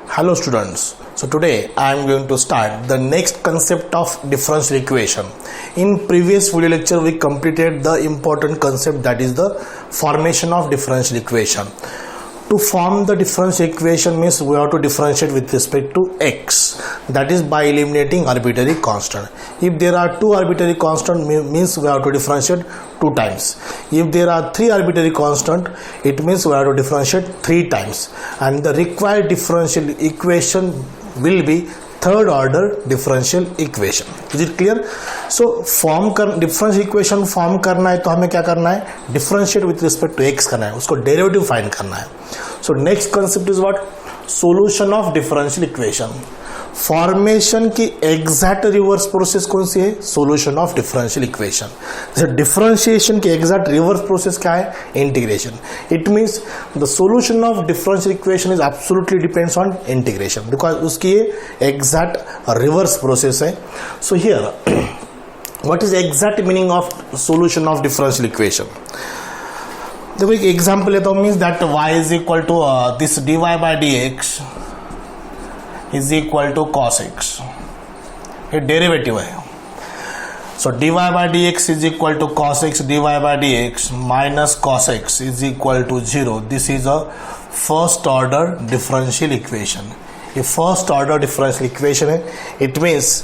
Hello students, so today I am going to start the next concept of differential equation. In previous video lecture we completed the important concept, that is the formation of differential equation. To form the differential equation means we have to differentiate with respect to x, that is by eliminating arbitrary constant. If there are two arbitrary constant means we have to differentiate two times. If there are three arbitrary constant, it means we have to differentiate three times, and the required differential equation will be third order differential equation. Is it clear? So differential equation form करना है तो हमें क्या करना है, differentiate with respect to x करना है, उसको डेरिवेटिव फाइंड करना है. So next concept is what, solution of differential equation. Formation की एग्जैक्ट रिवर्स प्रोसेस कौन सी है, सॉल्यूशन ऑफ डिफरेंशियल इक्वेशन. जैसे डिफरेंशिएशन की एग्जैक्ट रिवर्स प्रोसेस क्या है, integration. It means the solution of differential equation is absolutely depends on integration, because उसकी ये एग्जैक्ट रिवर्स प्रोसेस है. So here what is exact meaning of solution of differential equation. देखो एक example लेता हूं, means that y is equal to this dy by dx is equal to cos x. ये derivative है. So dy by dx is equal to cos x dy by dx minus cos x is equal to 0. This is a first order differential equation. ये first order differential equation है. It means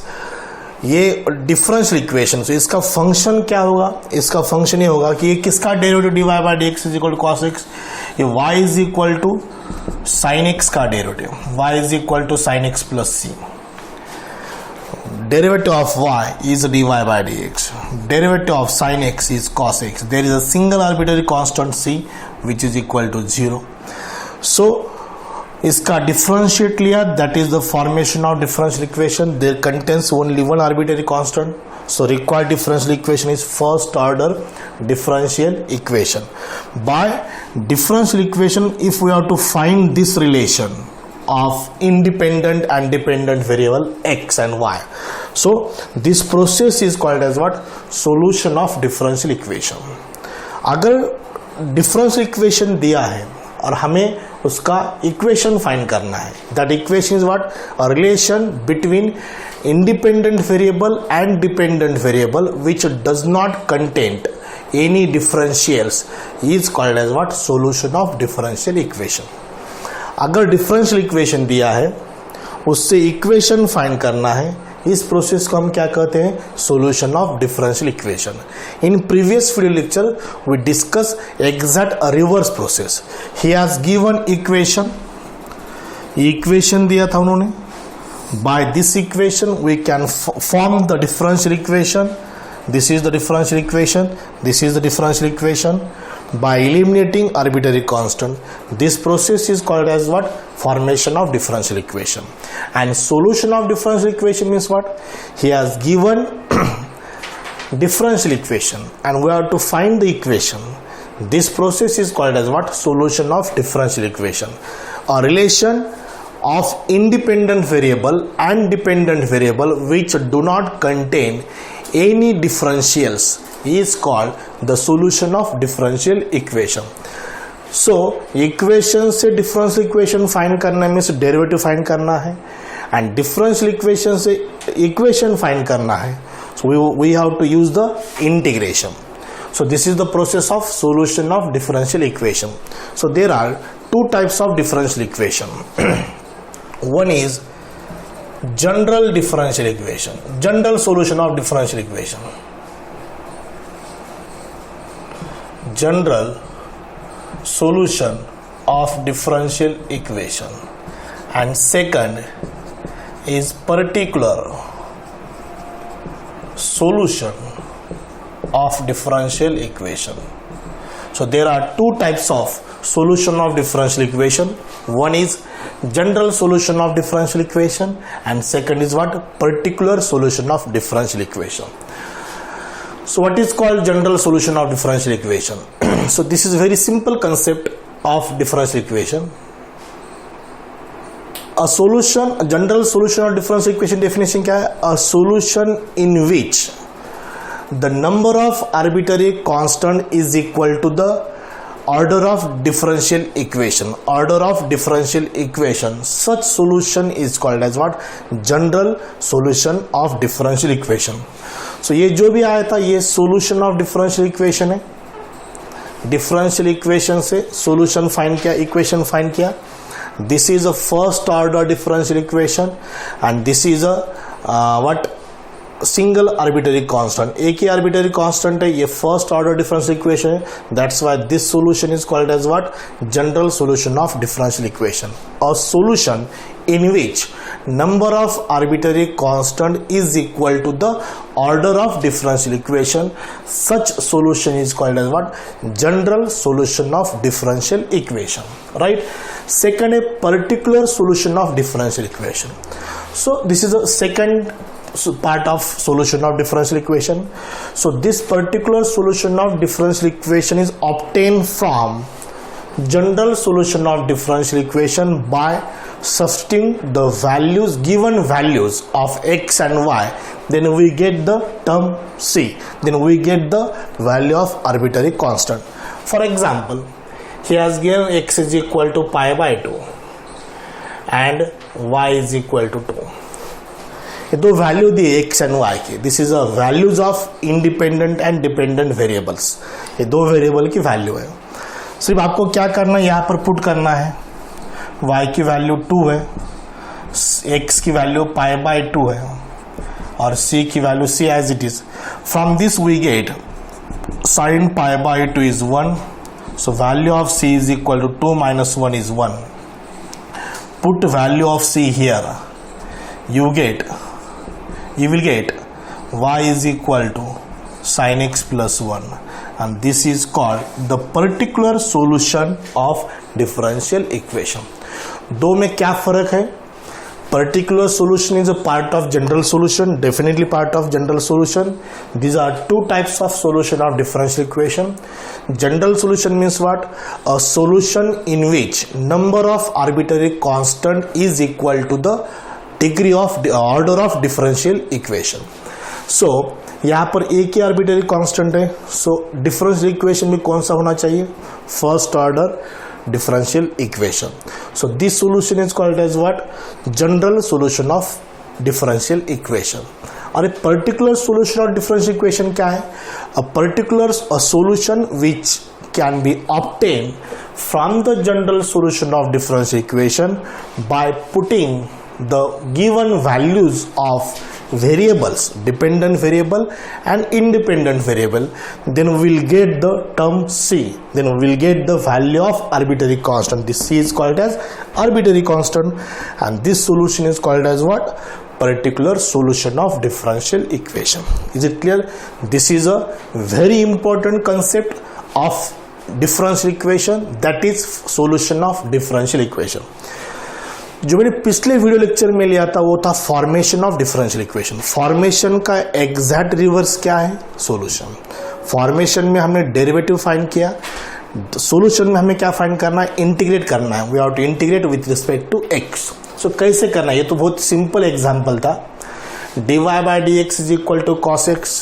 ये differential equation, तो इसका function क्या होगा, इसका function ये होगा कि ये किसका derivative dy by dx is equal to cos x, ये y is equal to sin x का derivative, y is equal to sin x plus c. Derivative of y is dy by dx. Derivative of sin x is cos x. There is a single arbitrary constant c which is equal to 0. So इसका differentiate लिया, that is the formation of differential equation. There contains only one arbitrary constant. So required differential equation is first order differential equation. By differential equation if we have to find this relation of independent and dependent variable x and y. So this process is called as what, solution of differential equation. अगर differential equation दिया है और हमें उसका equation find करना है, that equation is what, a relation between independent variable and dependent variable which does not contain any differentials is called as what, solution of differential equation. अगर differential equation दिया है उससे इक्वेशन फाइंड करना है, इस process को हम क्या कहते हैं, solution of differential equation. In previous video lecture we discuss exact reverse process. He has given equation दिया था उन्होंने. By this equation we can form the differential equation. This is the differential equation, this is the differential equation. By eliminating arbitrary constant, this process is called as what, formation of differential equation. And solution of differential equation means what, he has given differential equation and we have to find the equation. This process is called as what, solution of differential equation. A relation of independent variable and dependent variable which do not contain any differentials is called the solution of differential equation. So equation से differential equation find करना है, means derivative find करना है, and differential equation से equation find करना है, so we have to use the integration. So this is the process of solution of differential equation. So there are two types of differential equation. One is general differential equation, general solution of differential equation. General solution of differential equation, and second is particular solution of differential equation. So there are two types of solution of differential equation. One is general solution of differential equation and second is what, particular solution of differential equation. So what is called general solution of differential equation? So this is a very simple concept of differential equation. A general solution of differential equation definition क्या है? A solution in which the number of arbitrary constant is equal to the order of differential equation, such solution is called as what? General solution of differential equation. So ये जो भी आया था ये solution of differential equation है. differential equation से solution find किया, equation find किया. This is a first order differential equation and this is a what? Single arbitrary constant, एक ही आर्बिटरी कांस्टेंट है, ये फर्स्ट ऑर्डर डिफरेंशियल इक्वेशन है. That's why this solution is called as what? General solution of differential equation. A solution in which number of arbitrary constant is equal to the order of differential equation, such solution is called as what? General solution of differential equation, right? Second, a particular solution of differential equation. So this is a second part of solution of differential equation. So this particular solution of differential equation is obtained from general solution of differential equation by substituting the values, given values of x and y, then we get the term c, then we get the value of arbitrary constant. For example, he has given x is equal to pi by 2 and y is equal to 2. ये दो value the x and y की. This is a values of independent and dependent variables. ये दो variable की value है. सिर्फ आपको क्या करना है, यहाँ पर पुट करना है. y की वैल्यू 2 है, x की वैल्यू पाई बाय 2 है और c की value c as it is. From this we get sin pi by 2 is 1. So value of c is equal to 2 minus 1 is 1. Put value of c here. You will get y is equal to sin x plus 1 and this is called the particular solution of differential equation. दो में क्या फर्क है? Particular solution is a part of general solution, definitely part of general solution. These are two types of solution of differential equation. General solution means what? A solution in which number of arbitrary constant is equal to the degree of the order of differential equation. So यहाँ पर एक ही arbitrary constant है. सो differential equation में कौन सा होना चाहिए? First order differential equation. So this solution is called as what? General solution of differential equation. और a particular solution of differential equation क्या है? A particular solution which can be obtained from the general solution of differential equation by putting the given values of variables, dependent variable and independent variable, then we will get the term c, then we will get the value of arbitrary constant. This c is called as arbitrary constant and this solution is called as what? Particular solution of differential equation. Is it clear? This is a very important concept of differential equation, that is solution of differential equation. जो मैंने पिछले video lecture में लिया था वो था formation of differential equation. Formation का exact reverse क्या है? सॉल्यूशन. फॉर्मेशन में हमने डेरिवेटिव फाइंड किया, सॉल्यूशन में हमें क्या फाइंड करना है? इंटीग्रेट करना है. We have to integrate with respect to x. So कैसे करना है? ये तो बहुत सिंपल एग्जांपल था. dy by dx is equal to cos x.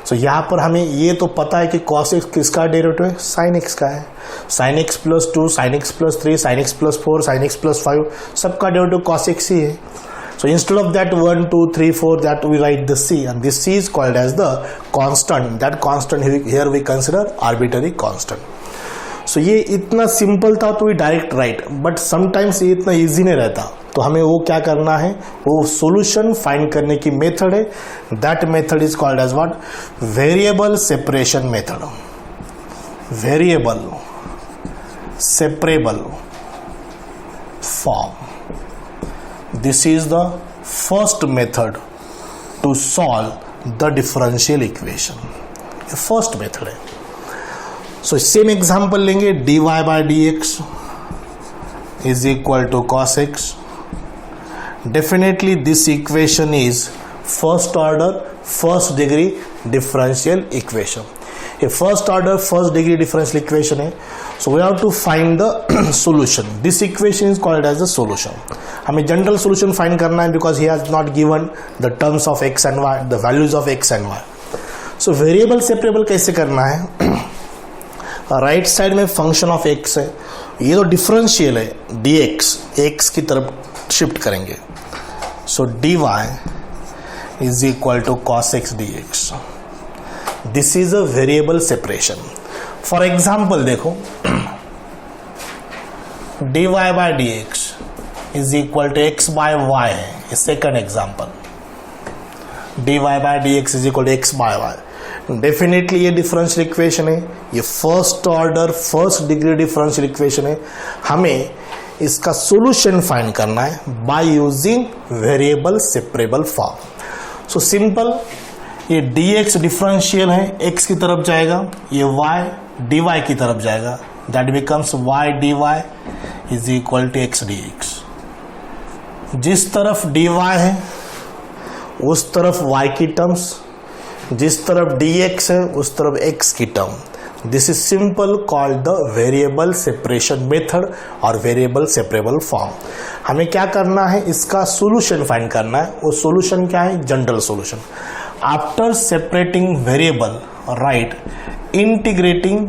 So यहाँ पर हमें ये तो पता है कि cos x किसका डेरिवेटिव है? sin x का है. sin x plus 2, sin x plus 3, sin x plus 4, sin x plus 5 सबका डेरिवेटिव cos x ही है. So instead of that 1 2 3 4 that we write the c and this c is called as the constant. That constant here we consider arbitrary constant. So ये इतना simple था तो we direct write, but sometimes ये इतना easy नहीं रहता. तो हमें वो क्या करना है? वो सॉल्यूशन फाइंड करने की मेथड है. That method is called as what? Variable separation method. Variable separable form. This is the first method to solve the differential equation. ये फर्स्ट मेथड है. सो सेम एग्जांपल लेंगे. dy by dx is equal to cos x. Definitely this equation is first order first degree differential equation. A first order first degree differential equation है. So we have to find the solution. This equation is called as the solution. हमें general solution find करना है because he has not given the terms of x and y, the values of x and y. So variable separable कैसे करना है? Right side में function of x है, ये तो डिफरेंशियल है, डी एक्स की तरफ शिफ्ट करेंगे. So d y is equal to cos x d x. This is a variable separation. For example देखो, d y by d x is equal to x by y है, ये second example. D y by d x is equal to x by y. Definitely ये differential equation है, ये first order first degree differential equation है. हमें इसका solution find करना है by using variable separable form. So simple, ये dx differential है, x की तरफ जाएगा, ये y dy की तरफ जाएगा. That becomes y dy is equal to x dx. जिस तरफ dy है उस तरफ y की टर्म्स, जिस तरफ dx है उस तरफ x की term. This is simple called the variable separation method और वेरिएबल सेपरेबल फॉर्म. हमें क्या करना है, इसका सॉल्यूशन फाइंड करना है. वो सॉल्यूशन क्या है, general solution. After separating variable right integrating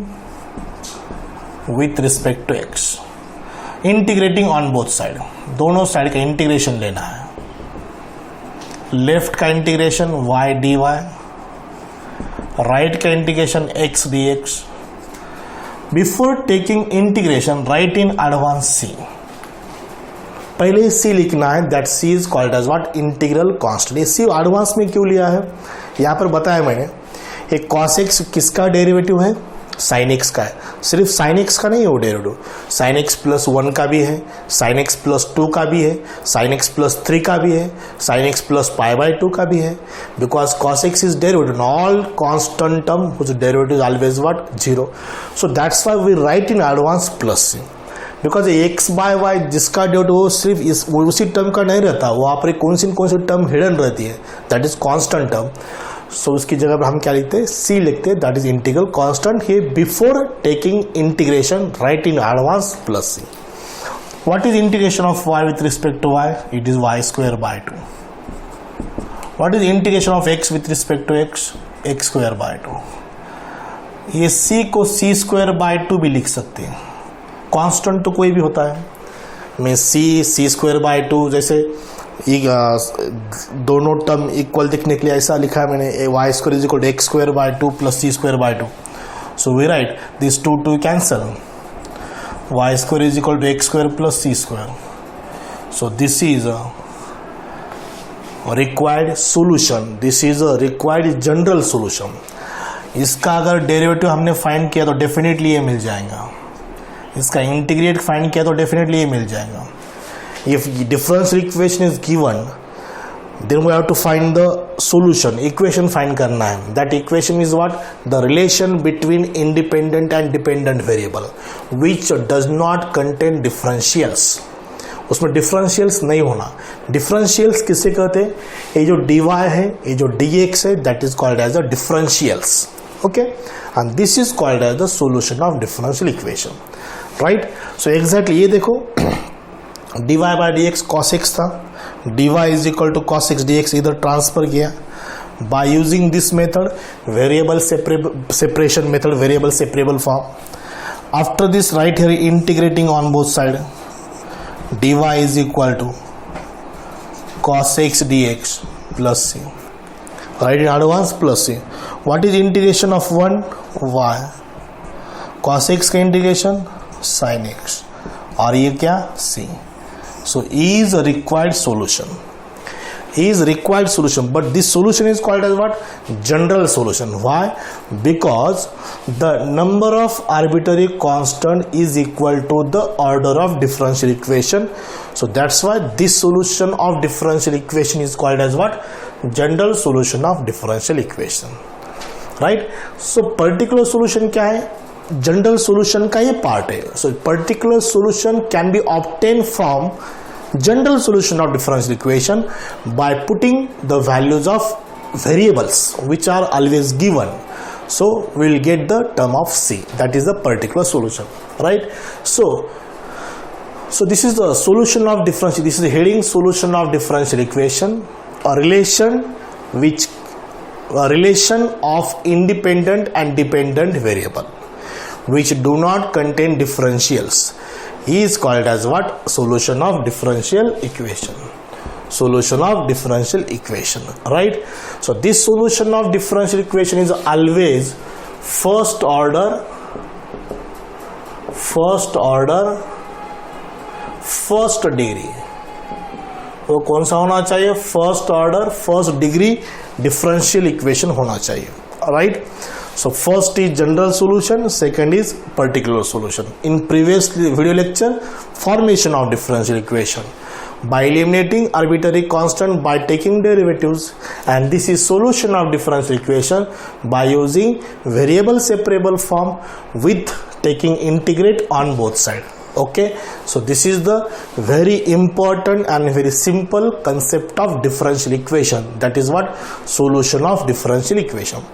with respect to x. Integrating on both side, दोनों साइड का इंटीग्रेशन लेना है. लेफ्ट का इंटीग्रेशन y dy, राइट का integration x dx. Before taking integration write in advance c. पहले c लिखना है, that c is called as what, integral constant. ये c एडवांस में क्यों लिया है, यहां पर बताया मैंने. एक cos x किसका डेरिवेटिव है, sin x का है. सिर्फ sin x का नहीं है वो डेरिवेटिव, sin x प्लस 1 का भी है, sin x प्लस 2 का भी है, sin x प्लस 3 का भी है, sin x plus pi by 2 का भी है. Because cos x is derivative in all constant term which derivative is always what, 0. So that's why we write in advance plus c. Because x by y जिसका derivative वो सिर्फ उसी term का नहीं रहता, वो आप कौन सी टर्म हिडन रहती है, दैट इज कांस्टेंट टर्म. सो उसकी जगह पर हम क्या लिखते हैं, c लिखते हैं, that is integral constant. Here before taking integration write in advance plus c. What is integration of y with respect to y, it is y square by 2. What is integration of x with respect to x square by 2. ये c को c square by 2 भी लिख सकते हैं. Constant तो कोई भी होता है, मैं c स्क्वायर बाय 2, जैसे दोनों टर्म इक्वल दिखने के लिए ऐसा लिखा है मैंने, y square is equal to x square by 2 plus c square by 2. So we write this 2 cancel, y square is equal to x square plus c square. So this is a required solution, this is a required general solution. इसका अगर derivative हमने find किया तो definitely ये मिल जाएगा, इसका integrate find किया तो डेफिनेटली ये मिल जाएगा. If differential equation is given, then we have to find the solution. Equation find करना है. That equation is what? The relation between independent and dependent variable, which does not contain differentials. उसमें differentials नहीं होना. Differentials किसे कहते हैं? ये जो dy है, ये जो dx है, that is called as the differentials. Okay? And this is called as the solution of differential equation. Right? So exactly ये देखो, dy by d x cos x था, dy is equal to cos x d x इधर transfer किया by using this method, variable separation method, variable separable form. After this right here integrating on both side, dy is equal to cos x d x plus c, write in advance plus c. What is integration of 1 y, cos x का integration sine x, और ये क्या c. So E is a required solution. E is required solution, but this solution is called as what? General solution. Why? Because the number of arbitrary constant is equal to the order of differential equation. So that's why this solution of differential equation is called as what? General solution of differential equation. Right? So particular solution क्या है? General solution का ये part है. So particular solution can be obtain from general solution of differential equation by putting the values of variables which are always given. So we will get the term of c, that is the particular solution. Right? So this is the solution of differential, this is the heading solution of differential equation, a relation of independent and dependent variable. which do not contain differentials is called as what? Solution of differential equation. Solution of differential equation, right? So this solution of differential equation is always first order, first degree. वो कौन सा होना चाहिए? First order first degree differential equation होना चाहिए, right? So first is general solution, second is particular solution. In previous video lecture, formation of differential equation by eliminating arbitrary constant by taking derivatives, and this is solution of differential equation by using variable separable form with taking integrate on both sides. Okay, so this is the very important and very simple concept of differential equation, that is what? Solution of differential equation.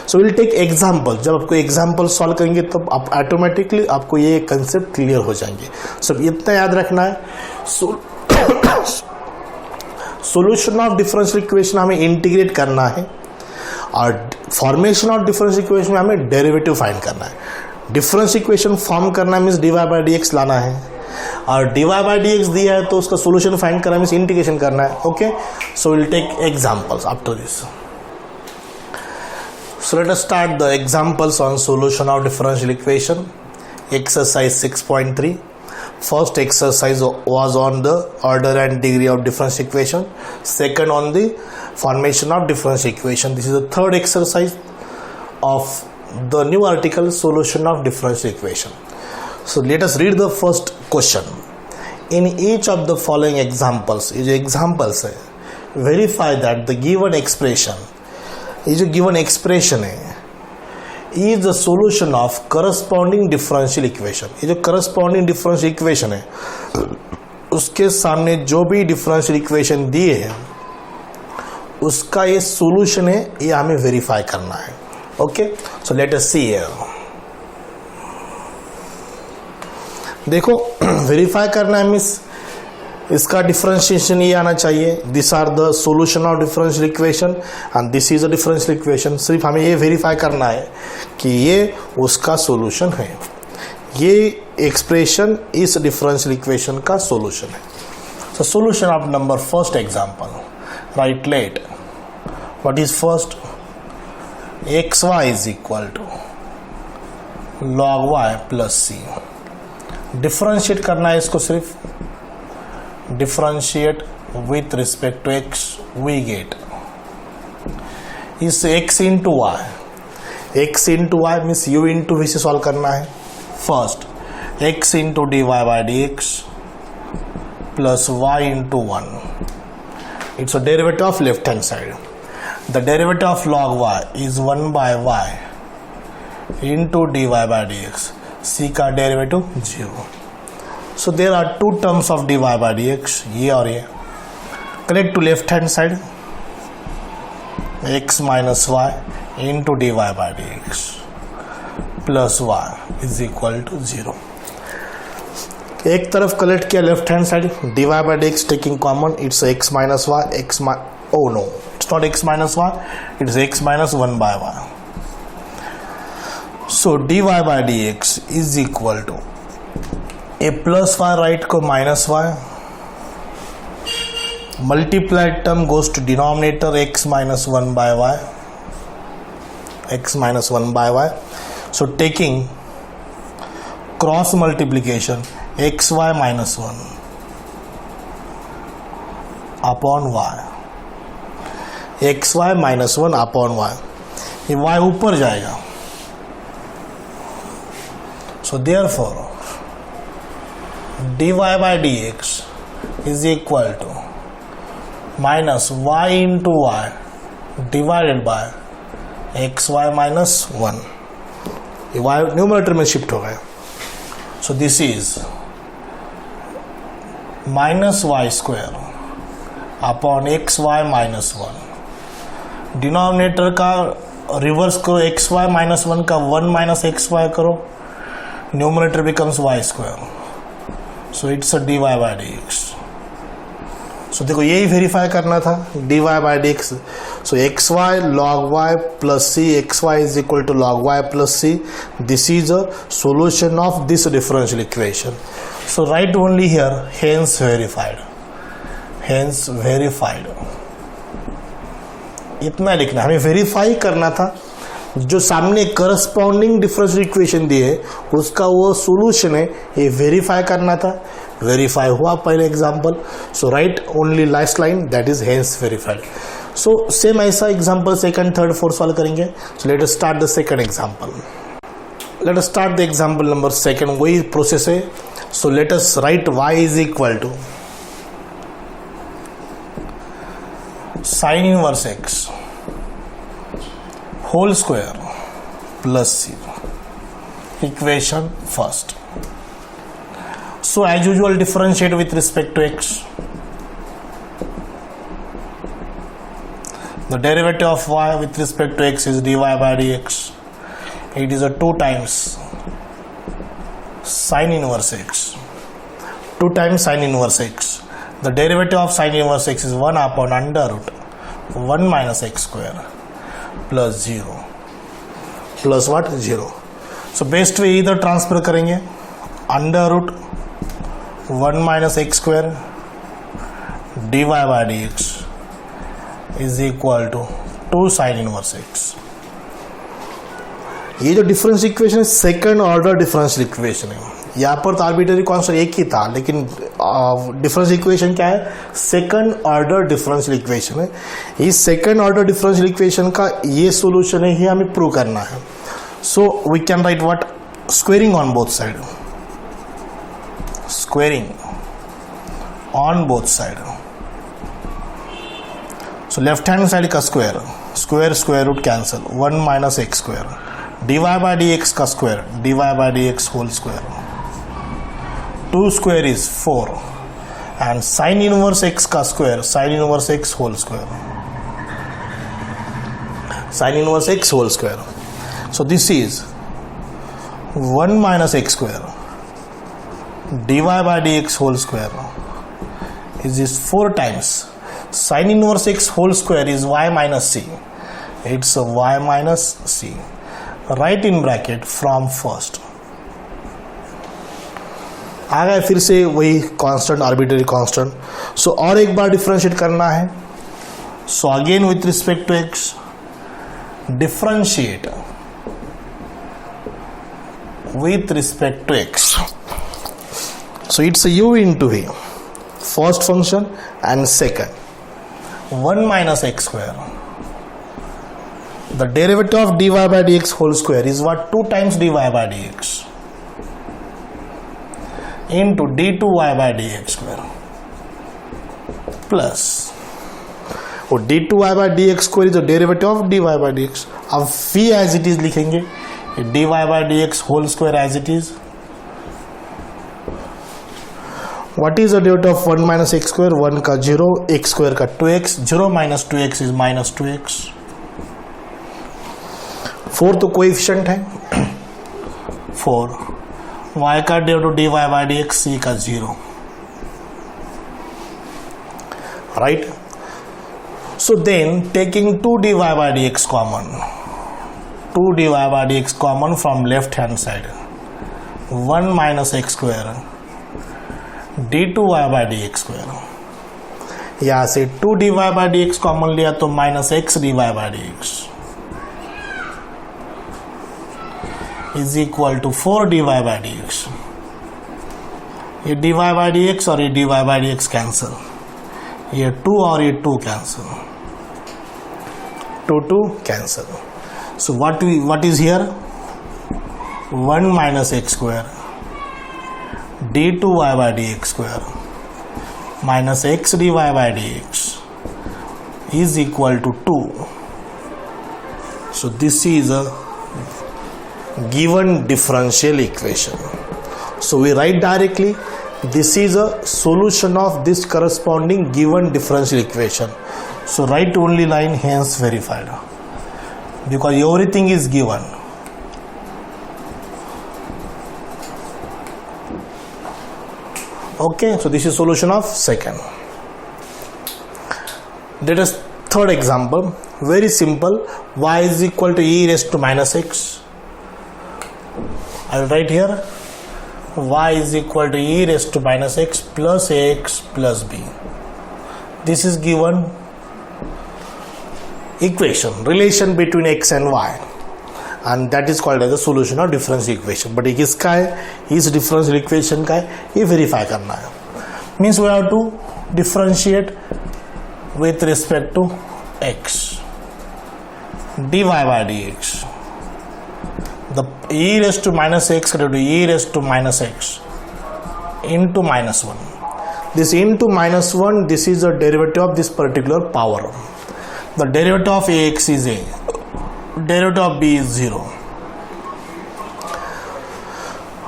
So we'll take example. जब आपको example solve करेंगे तब आप automatically आपको ये concept clear हो जाएंगे. So इतना याद रखना है, solution of differential equation हमें integrate करना है और formation of differential equation में हमें derivative find करना है. डिफरेंस इक्वेशन फॉर्म करना मीन्स dy बाई dx लाना है, और dy बाई dx दिया है तो उसका सोल्यूशन फाइंड करना मीन्स इंटीग्रेशन करना है. Okay, so will take examples after this. So let us start the examples on solution of differential equation. Exercise 6.3. First exercise was on the order and degree of differential equation. Second on the formation of differential equation. This is the third exercise of the new article solution of differential equation. So let us read the first question. In each of the following examples, ये जो examples है, verify that the given expression, ये जो given expression है, is the solution of corresponding differential equation. ये जो corresponding differential equation है, उसके सामने जो भी differential equation दिए हैं, उसका ये solution है, ये हमें verify करना है. Okay, so let us see here. देखो वेरीफाई करना है मीन्स इसका डिफरेंशिएशन ये आना चाहिए. This are the solution of differential equation and this is a differential equation. सिर्फ हमें ये वेरीफाई करना है कि ये उसका सॉल्यूशन है, ये एक्सप्रेशन इस डिफरेंशियल इक्वेशन का सॉल्यूशन है. So solution of number first example. Right, let what is first? xy is equal to log y plus c. Differentiate करना है इसको, सिर्फ differentiate with respect to x. We get इस x into y. x into y means u into v से solve करना है. First x into dy by dx plus y into 1. It's a derivative of left hand side. The derivative of log y is 1 by y into dy by dx. C का derivative 0. So there are two terms of dy by dx, ये और ये. Connect to left hand side. x minus y into dy by dx plus y is equal to 0. एक तरफ collect किया left hand side, dy by dx taking common, it's x minus y, oh no, it's not x minus y, it's x minus 1 by y. So dy by dx is equal to a plus y right को minus y, multiplied term goes to denominator x minus 1 by y, x minus 1 by y. So taking cross multiplication xy minus 1 upon y, xy minus 1 upon y, ये y ऊपर जाएगा. So therefore dy by dx is equal to minus y into y divided by xy minus 1. ये y numerator में shift हो गया. So this is minus y square upon xy minus 1. Denominator का reverse करो, xy minus 1 का 1 minus xy करो, numerator becomes y square. So it's a dy by dx. So देखो यही वेरीफाई करना था, dy by dx. So xy log y plus c, xy is equal to log y plus c. This is a solution of this differential equation. So write only here hence verified. Hence verified. इतना लिखना, हमें verify करना था जो सामने corresponding differential equation दिए उसका वो सोल्यूशन है, ये वेरीफाई करना था. वेरीफाई हुआ पहले example. So write only last line that is hence verified. So same ऐसा example second third fourth solve करेंगे. So let us start the second example. Let us start the example number second. वही process है. So let us write y is equal to sine inverse x whole square plus c. Equation first. So as usual differentiate with respect to x. The derivative of y with respect to x is dy by dx. It is a 2 times sin inverse x. 2 times sin inverse x. The derivative of sin inverse x is 1 upon under root 1 minus x square plus 0 plus what 0. So best way इधर transfer करेंगे. Under root 1 minus x square dy by dx is equal to 2 sine inverse x. ये जो difference equation है second order differential equation है. यहाँ पर तो arbitrary constant एक ही था, लेकिन डिफरेंस इक्वेशन क्या है? सेकंड ऑर्डर डिफरेंशियल इक्वेशन है. इस सेकंड ऑर्डर डिफरेंशियल इक्वेशन का ये सॉल्यूशन है, ये हमें प्रूव करना है. So we can write what? Squaring on both side. Squaring on both side. So left hand side का square, square square root cancel, 1 minus x square dy by dx का square dy by dx whole square. 2 square is 4 and sin inverse x का square sin inverse x whole square. Sin inverse x whole square. So this is 1 minus x square dy by dx whole square is this 4 times sin inverse x whole square is y minus c. It's a y minus c. Write in bracket from first. आ गए फिर से वही constant, arbitrary constant. सो और एक बार differentiate करना है. So again with respect to x differentiate with respect to x. So it's u into v first function and second 1 minus x square. The derivative of dy by dx whole square is what? 2 times dy by dx into d2y by dx square plus d2y by dx square is the derivative of dy by dx. अब v as it is लिखेंगे, dy by dx whole square as it is. What is the derivative of 1 minus x square? 1 का 0, x square का 2x, 0 minus 2x is minus 2x. 4 तो coefficient है 4. y का derivative dy by dx c का 0. Right. So then taking 2 dy by dx common, 2 dy by dx common from left hand side 1 minus x square d2y by dx square. यहाँ से 2 dy by dx common लिया तो minus x dy by dx is equal to 4 dy by dx. ये dy by dx और ये dy by dx cancel, ये 2 और ये 2 cancel, 2 cancel. So what is here? 1 minus x square d2y by dx square minus x dy by dx is equal to 2. So this is a given differential equation. So we write directly this is a solution of this corresponding given differential equation. So write only line hence verified because everything is given. Okay, so this is solution of second. Let us third example, very simple. Y is equal to e raised to minus x. I will write here y is equal to e raised to minus x plus ax plus b. This is given equation, relation between x and y, and that is called as the solution of differential equation. But किसका है, इस differential equation का है, ये verify करना है. Means we have to differentiate with respect to x, dy by dx. The e raised to minus x to e raised to minus x into minus 1. This into minus 1, this is the derivative of this particular power. The derivative of ax is a, derivative of b is 0.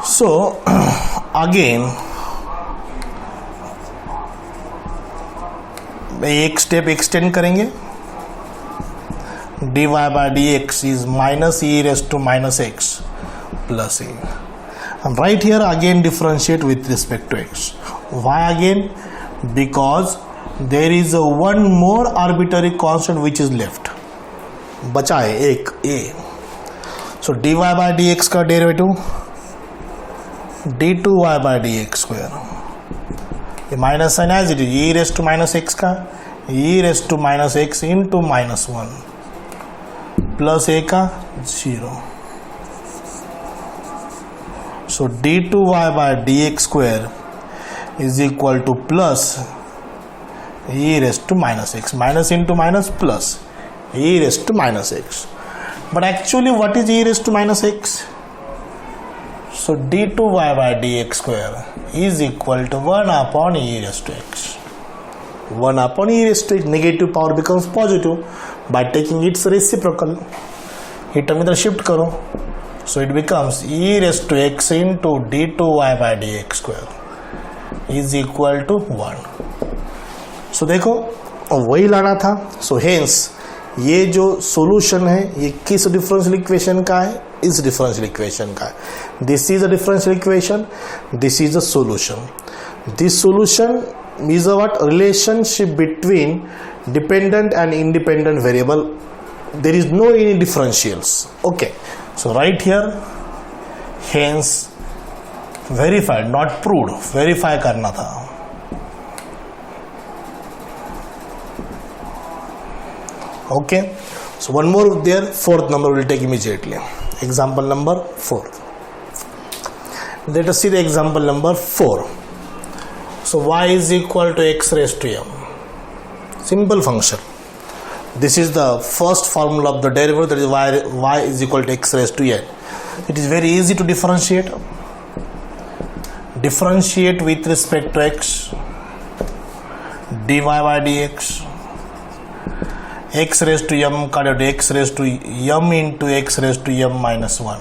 So again एक step extend करेंगे. dy by dx is minus e raised to minus x plus a. And right here again differentiate with respect to x. Why again? Because there is a one more arbitrary constant which is left. बचा है एक a. So dy by dx का derivative d2y by dx square. ये minus sign as it is, e raised to minus x का e raised to minus x into minus 1 plus a का 0. So d2y by dx square is equal to plus e raised to minus x, minus into minus plus e raised to minus x. But actually what is e raised to minus x? So d2y by dx square is equal to 1 upon e raised to x. 1 upon e raised to x, negative power becomes positive by taking its reciprocal. ये term इधर shift करो. So it becomes e raised to x into d2y by dx square is equal to 1. So देखो वही लाना था. So hence ये जो solution है ये किस differential equation का है? इस differential equation का है. This is a differential equation. This is a solution. This solution is a what? Relationship between dependent and independent variable. There is no any differentials. Okay. So right here, hence verified, not proved. Verify करना था. Okay. So one more there. Fourth number we'll take immediately. Example number 4. Let us see the example number 4. So y is equal to x raised to m. Simple function. This is the first formula of the derivative, that is y is equal to x raised to n. It is very easy to differentiate. Differentiate with respect to x, dy by dx, x raised to m का x raised to m into x raised to m minus 1,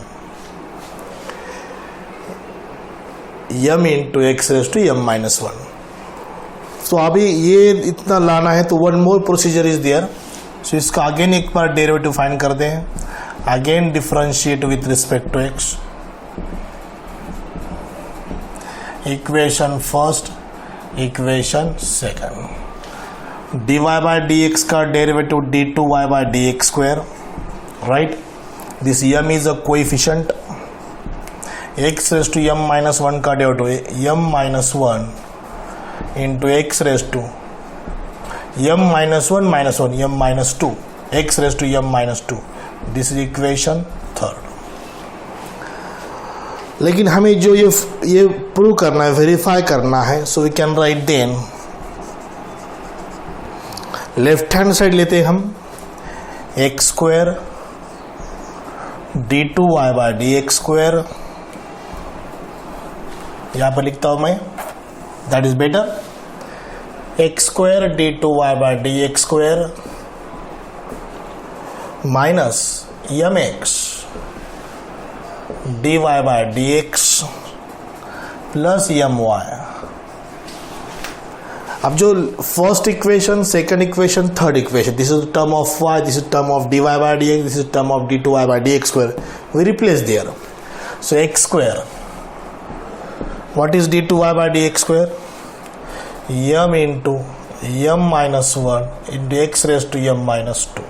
m into x raised to m minus 1. So अभी ये इतना लाना है तो one more procedure is there. So इसका again एक बार डेरिवेटिव फाइंड कर दें. Again differentiate with respect to x. Equation first, equation second. dy by dx का derivative d2y by dx square. Right, this m is a coefficient. x raise to m minus 1 का derivative m minus 1 into x raise to m minus 1 minus 1 m minus 2 x raised to m minus 2. This is equation third. लेकिन हमें जो ये prove करना है, verify करना है, so we can write then left hand side लेते हैं हम x square d2y by dx square. यहां पर लिखता हूं मैं, that is better. x square d2y by dx square minus mx dy by dx plus my. अब जो first equation, second equation, third equation, this is term of y, this is term of dy by dx, this is term of d2y by dx square. We replace there. So x square, what is d2y by dx square? m into m minus 1 into x raised to m minus 2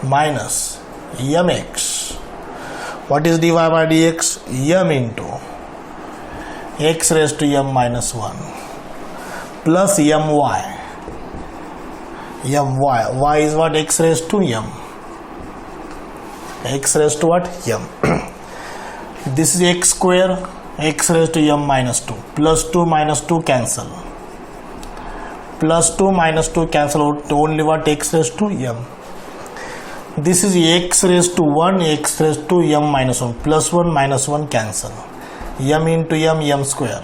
minus mx. What is dy by dx? m into x raised to m minus 1 plus my. Y is what? X raised to m. X raised to what? M. This is x square, x raised to m minus 2. Plus 2 minus 2 cancel. Plus 2 minus 2 cancel out. Only what? X raised to m. This is x raised to 1, x raised to m minus 1. Plus 1 minus 1 cancel. M into m square.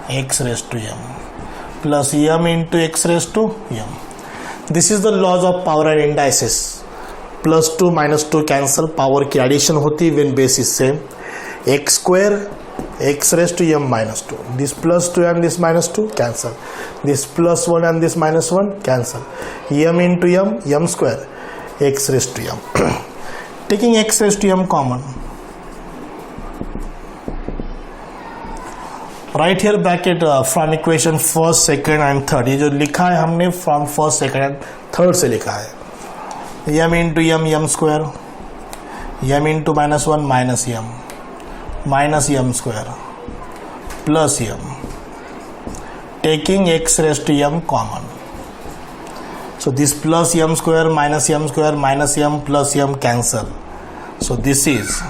X raised to m. Plus m into x raised to m. This is the laws of power and indices. Plus 2 minus 2 cancel. Power की addition होती है when base is same. X square x raised to m minus 2. This plus 2 and this minus 2 cancel. This plus 1 and this minus 1 cancel. M into m square. X raised to m. Taking x raised to m common. Right here bracket from equation first, second and third. ये जो लिखा है हमने from first, second and third से लिखा है. m into m square, m into minus 1 minus m square plus m. Taking x raised to m common. So this plus m square minus m plus m cancel. So this is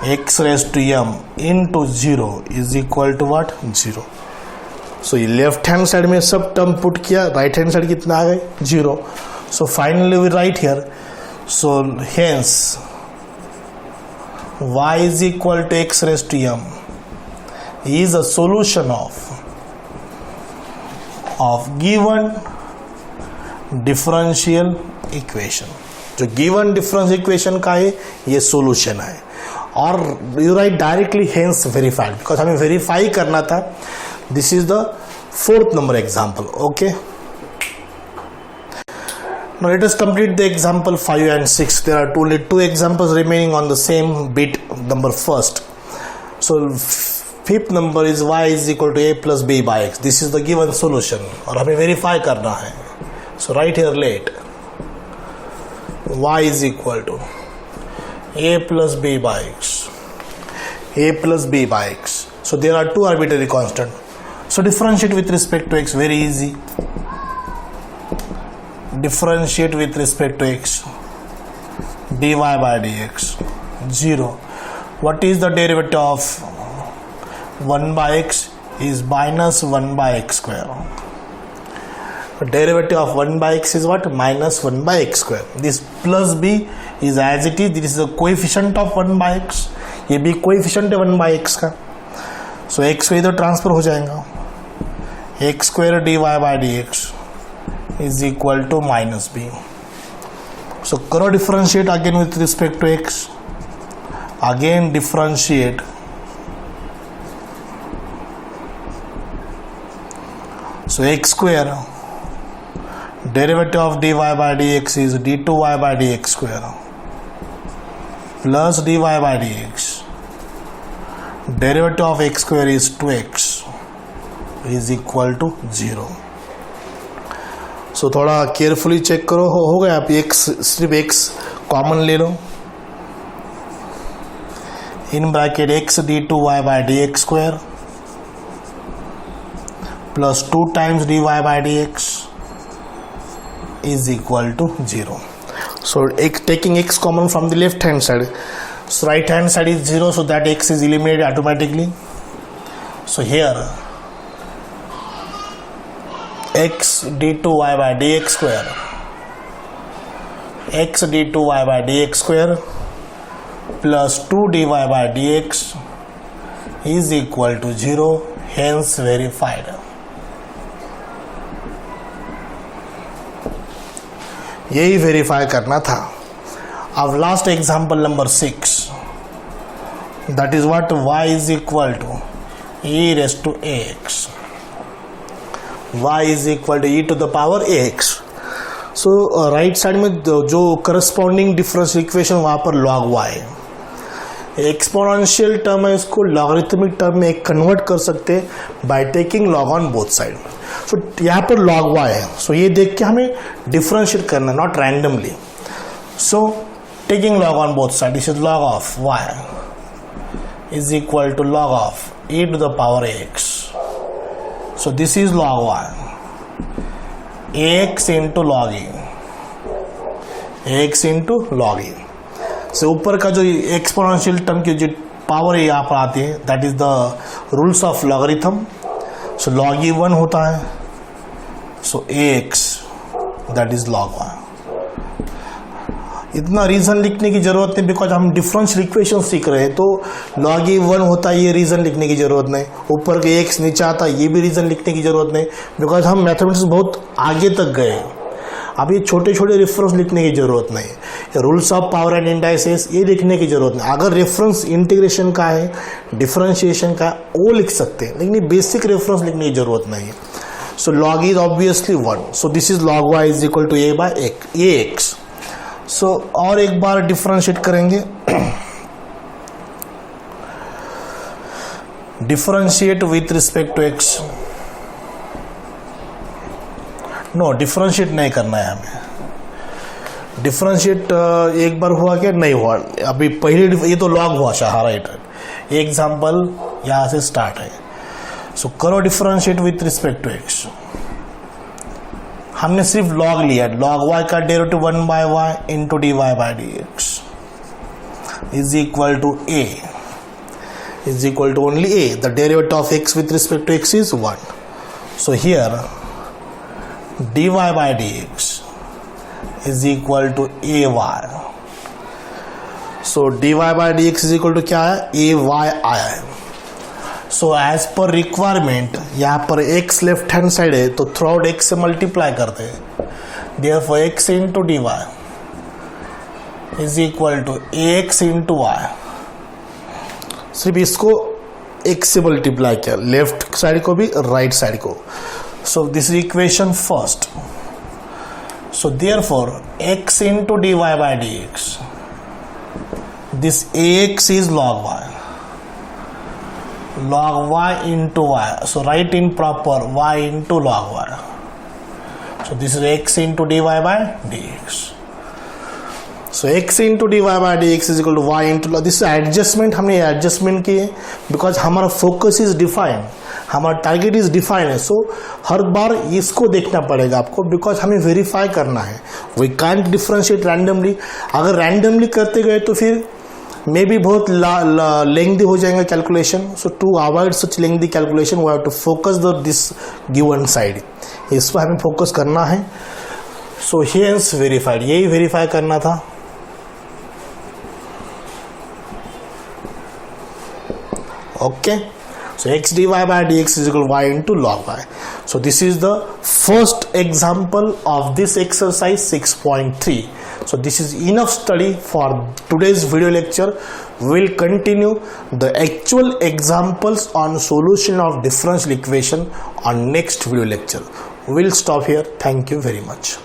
x raised to m into 0 is equal to what? 0. So ये left hand side में सब term put किया, right hand side कितना आ गए? 0. So finally we write here. So hence y is equal to x raised to m is a solution of given differential equation. जो given differential equation का है ये solution है. और you write directly hence verified because हमें verify करना था. This is the 4th number example. Okay. Now let us complete the example 5 and 6. There are only 2 examples remaining on the same bit number first. So 5th number is y is equal to a plus b by x. This is the given solution और हमें verify करना है. So write here let y is equal to a plus b by x. A plus b by x. So there are 2 arbitrary constants. So differentiate with respect to x, very easy. Differentiate with respect to x. dy by dx 0. What is the derivative of 1 by x? Is minus 1 by x square. The derivative of 1 by x is what? Minus 1 by x square. This plus b is as it is. This is the coefficient of 1 by x. ये भी coefficient है 1 by x का. So x को इधर transfer हो जाएगा. x square dy by dx is equal to minus b. So करो differentiate again with respect to x. Again differentiate. So x square derivative of dy by dx is d2y by dx square plus dy by dx. Derivative of x square is 2x is equal to 0. So थोड़ा carefully check करो. हो गया. आप x सिर्फ x common ले लो. In bracket x d2y by dx square plus 2 times dy by dx is equal to 0. So taking x common from the left hand side. So right hand side is 0, so that x is eliminated automatically. So here x d2y by dx square, x d2y by dx square plus 2 dy by dx is equal to 0, hence verified. यही verify करना था. अब last example number 6, that is what? Y is equal to e raised to ax. Y is equal to e to the power ax. So right side में जो corresponding difference equation वहां पर log y. Exponential term है, इसको logarithmic term में convert कर सकते हैं by taking log on both side. So यहाँ पर लॉग वाई है, सो ये देख के हमें डिफरेंशिएट करना, not randomly. So taking log on both side, this is log of y is equal to log of e to the power x। So this is log y, ax into log e, ax into log e। से ऊपर का जो exponential term की जो power है यहाँ पर आती है, that is the rules of logarithm. So log e 1 होता है, so ax that is log 1। इतना रीजन लिखने की जरूरत नहीं, बिकॉज हम डिफरेंशियल इक्वेशन सीख रहे हैं, तो लॉग ई 1 होता है, ये रीजन लिखने की जरूरत नहीं। ऊपर के x नीचे आता है, ये भी रीजन लिखने की जरूरत नहीं, बिकॉज हम मैथमेटिक्स बहुत आगे तक गए। अब ये छोटे छोटे रेफरेंस लिखने की जरूरत नहीं, rules of power and indices ये लिखने की जरूरत नहीं। अगर रेफरेंस इंटीग्रेशन का है, डिफरेंशिएशन का, वो लिख सकते हैं, लेकिन बेसिक रेफरेंस लिखने की जरूरत नहीं है। So log is obviously 1, so this is log y is equal to a by x. So और एक बार डिफरेंशिएट करेंगे, differentiate with respect to x. No, differentiate नहीं करना है हमें। डिफरेंशिएट एक बार हुआ क्या, नहीं हुआ अभी। पहले ये तो लॉग हुआ शाह, राइट। एग्जाम्पल यहां से स्टार्ट है। सो करो differentiate with respect to x. हमने सिर्फ लॉग लिया, लॉग वाई का derivative 1 by y into d y by d x is equal to a, is equal to only a. The derivative of x with respect to x is 1। So here dy by dx is equal to ay। so dy by dx is equal to क्या है, ay आया है। so as per requirement यहाँ पर x left hand side है, तो through out x से multiply करते हैं, therefore x into dy is equal to ax into y। सिर्फ इसको x से मल्टीप्लाई किया, लेफ्ट साइड को भी राइट साइड को। So this is equation first. So therefore x into dy by dx, this ax is log y, log y into y. So write in proper y into log y. So this is x into dy by dx. So x into dy by dx is equal to y into log। This is adjustment, हमने adjustment किए because हमारा focus is defined, हमारा target is defined है। सो हर बार इसको देखना पड़ेगा आपको, because हमें वेरीफाई करना है। We can't differentiate randomly. अगर रैंडमली करते गए तो फिर मे बी बहुत लेंथी हो जाएगा calculation. So to avoid such lengthy calculation we have to focus this given side, इस पर हमें फोकस करना है। सो हियर्स वेरीफाइड, यही वेरीफाई करना था। Okay, so x dy by dx is equal to y into log y. So this is the first example of this exercise 6.3. So this is enough study for today's video lecture. We'll continue the actual examples on solution of differential equation on next video lecture. We'll stop here. Thank you very much.